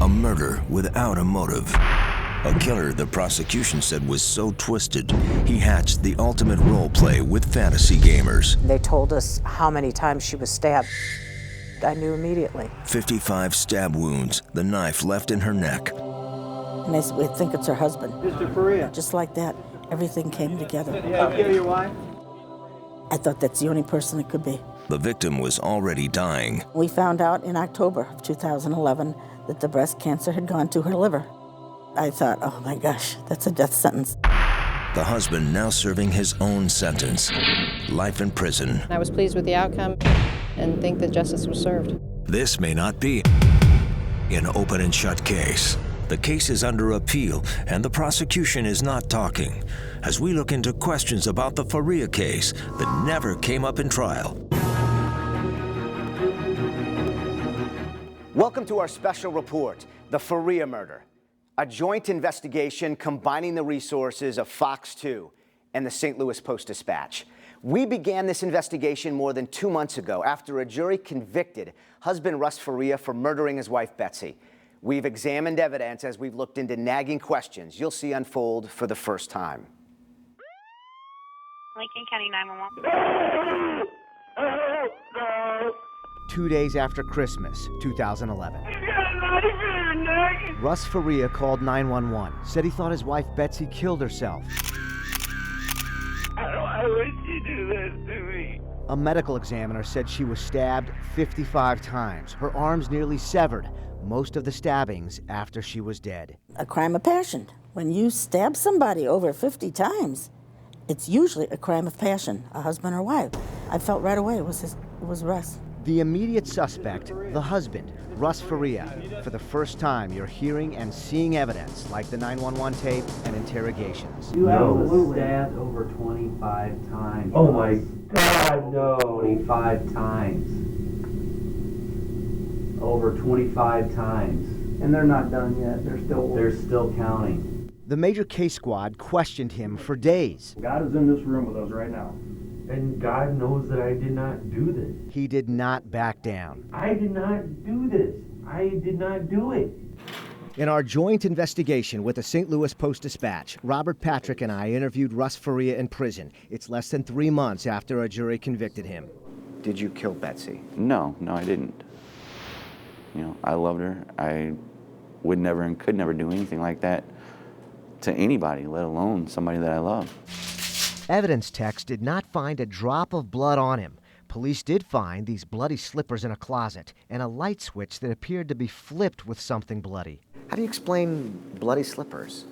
A murder without a motive. A killer the prosecution said was so twisted, he hatched the ultimate role play with fantasy gamers. They told us how many times she was stabbed. I knew immediately. 55 stab wounds, the knife left in her neck. And they said, we think it's her husband. Mr. Faria. Just like that, everything came together. Did you kill your wife? I thought that's the only person it could be. The victim was already dying. We found out in October of 2011 that the breast cancer had gone to her liver. I thought, oh my gosh, that's a death sentence. The husband now serving his own sentence, life in prison. I was pleased with the outcome and think that justice was served. This may not be an open and shut case. The case is under appeal, and the prosecution is not talking, as we look into questions about the Faria case that never came up in trial. Welcome to our special report, the Faria Murder, a joint investigation combining the resources of Fox 2 and the St. Louis Post-Dispatch. We began this investigation more than 2 months ago after a jury convicted husband Russ Faria for murdering his wife Betsy. We've examined evidence as we've looked into nagging questions you'll see unfold for the first time. Lincoln County 911. 2 days after Christmas, 2011. Russ Faria called 911, said he thought his wife Betsy killed herself. Why would you do this to me? A medical examiner said she was stabbed 55 times, her arms nearly severed, most of the stabbings after she was dead. A crime of passion. When you stab somebody over 50 times, it's usually a crime of passion, a husband or wife. I felt right away it was Russ. The immediate suspect, the husband, Russ Faria. For the first time, you're hearing and seeing evidence like the 911 tape and interrogations. You was stabbed over 25 times. Oh my God, no. 25 times. Over 25 times. And they're not done yet. They're still counting. The major case squad questioned him for days. God is in this room with us right now. And God knows that I did not do this. He did not back down. I did not do this. I did not do it. In our joint investigation with the St. Louis Post-Dispatch, Robert Patrick and I interviewed Russ Faria in prison. It's less than 3 months after a jury convicted him. Did you kill Betsy? No, I didn't. You know, I loved her. I would never and could never do anything like that to anybody, let alone somebody that I love. Evidence techs did not find a drop of blood on him. Police did find these bloody slippers in a closet and a light switch that appeared to be flipped with something bloody. How do you explain bloody slippers?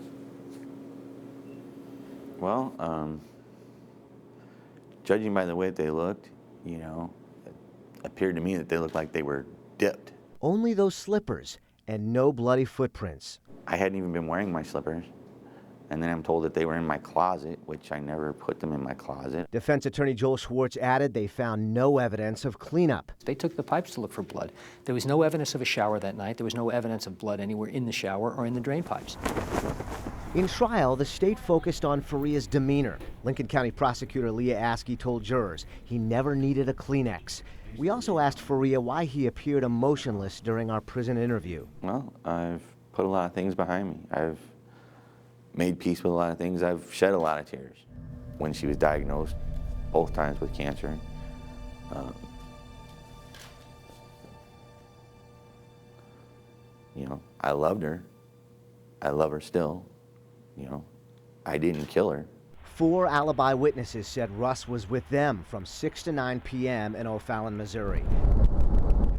Well, judging by the way that they looked, you know, it appeared to me that they looked like they were dipped. Only those slippers and no bloody footprints. I hadn't even been wearing my slippers. And then I'm told that they were in my closet, which I never put them in my closet. Defense attorney Joel Schwartz added they found no evidence of cleanup. They took the pipes to look for blood. There was no evidence of a shower that night. There was no evidence of blood anywhere in the shower or in the drain pipes. In trial, the state focused on Faria's demeanor. Lincoln County prosecutor Leah Askey told jurors he never needed a Kleenex. We also asked Faria why he appeared emotionless during our prison interview. Well, I've put a lot of things behind me. I've made peace with a lot of things. I've shed a lot of tears. When she was diagnosed, both times with cancer, you know, I loved her. I love her still. You know, I didn't kill her. 4 alibi witnesses said Russ was with them from 6 to 9 p.m. in O'Fallon, Missouri.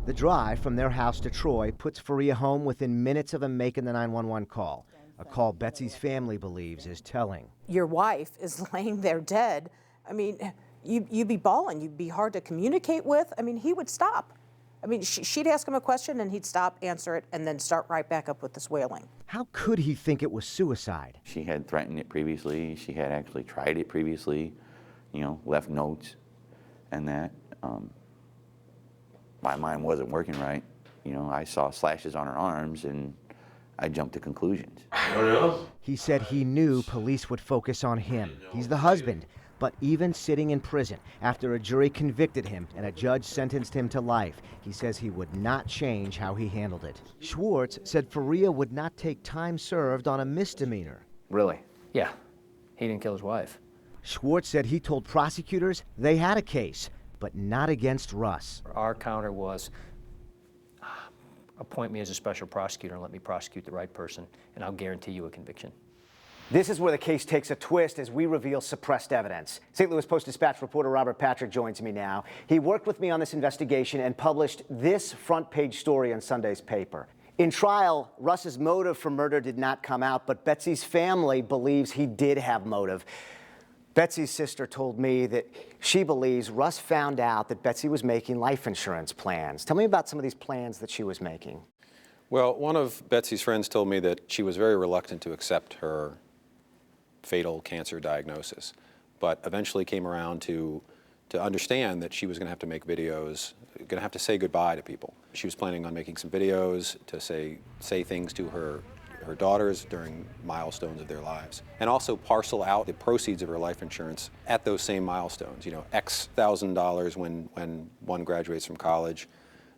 The drive from their house to Troy puts Faria home within minutes of him making the 911 call. A call Betsy's family believes is telling. Your wife is laying there dead. I mean, you'd be bawling. You'd be hard to communicate with. I mean, he would stop. I mean, she'd ask him a question and he'd stop, answer it, and then start right back up with this wailing. How could he think it was suicide? She had threatened it previously. She had actually tried it previously, you know, left notes and that. My mind wasn't working right. You know, I saw slashes on her arms and I jumped to conclusions. He said he knew police would focus on him. He's the husband. But even sitting in prison after a jury convicted him and a judge sentenced him to life, he says he would not change how he handled it. Schwartz said Faria would not take time served on a misdemeanor. Really? Yeah, he didn't kill his wife. Schwartz said he told prosecutors they had a case, but not against Russ. Our counter was, appoint me as a special prosecutor and let me prosecute the right person, and I'll guarantee you a conviction. This is where the case takes a twist as we reveal suppressed evidence. St. Louis Post-Dispatch reporter Robert Patrick joins me now. He worked with me on this investigation and published this front-page story in Sunday's paper. In trial, Russ's motive for murder did not come out, but Betsy's family believes he did have motive. Betsy's sister told me that she believes Russ found out that Betsy was making life insurance plans. Tell me about some of these plans that she was making. Well, one of Betsy's friends told me that she was very reluctant to accept her fatal cancer diagnosis, but eventually came around to understand that she was going to have to make videos, going to have to say goodbye to people. She was planning on making some videos to say things to her daughters during milestones of their lives, and also parcel out the proceeds of her life insurance at those same milestones. You know, X $1,000 when one graduates from college,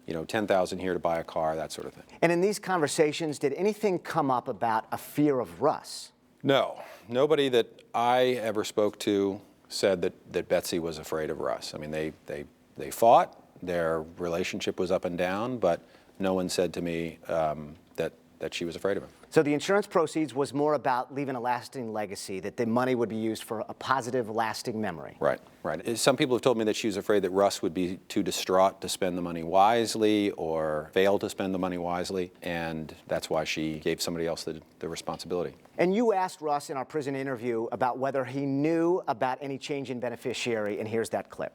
you know, $10,000 here to buy a car, that sort of thing. And in these conversations, did anything come up about a fear of Russ? No, nobody that I ever spoke to said that Betsy was afraid of Russ. I mean, they fought, their relationship was up and down, but no one said to me that she was afraid of him. So the insurance proceeds was more about leaving a lasting legacy, that the money would be used for a positive, lasting memory. Right, right. Some people have told me that she was afraid that Russ would be too distraught to spend the money wisely or fail to spend the money wisely, and that's why she gave somebody else the responsibility. And you asked Russ in our prison interview about whether he knew about any change in beneficiary, and here's that clip.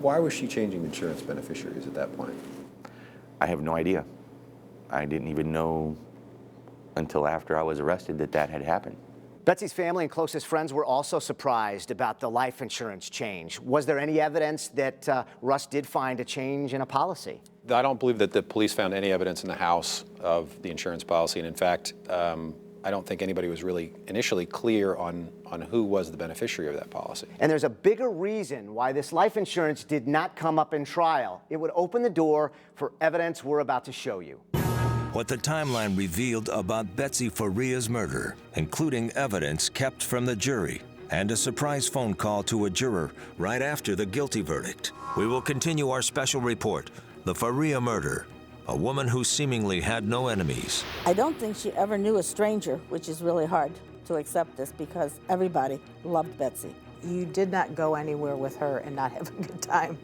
Why was she changing insurance beneficiaries at that point? I have no idea. I didn't even know until after I was arrested that had happened. Betsy's family and closest friends were also surprised about the life insurance change. Was there any evidence that Russ did find a change in a policy? I don't believe that the police found any evidence in the house of the insurance policy, and in fact, I don't think anybody was really initially clear on who was the beneficiary of that policy. And there's a bigger reason why this life insurance did not come up in trial. It would open the door for evidence we're about to show you. What the timeline revealed about Betsy Faria's murder, including evidence kept from the jury and a surprise phone call to a juror right after the guilty verdict. We will continue our special report, The Faria Murder, a woman who seemingly had no enemies. I don't think she ever knew a stranger, which is really hard to accept this because everybody loved Betsy. You did not go anywhere with her and not have a good time.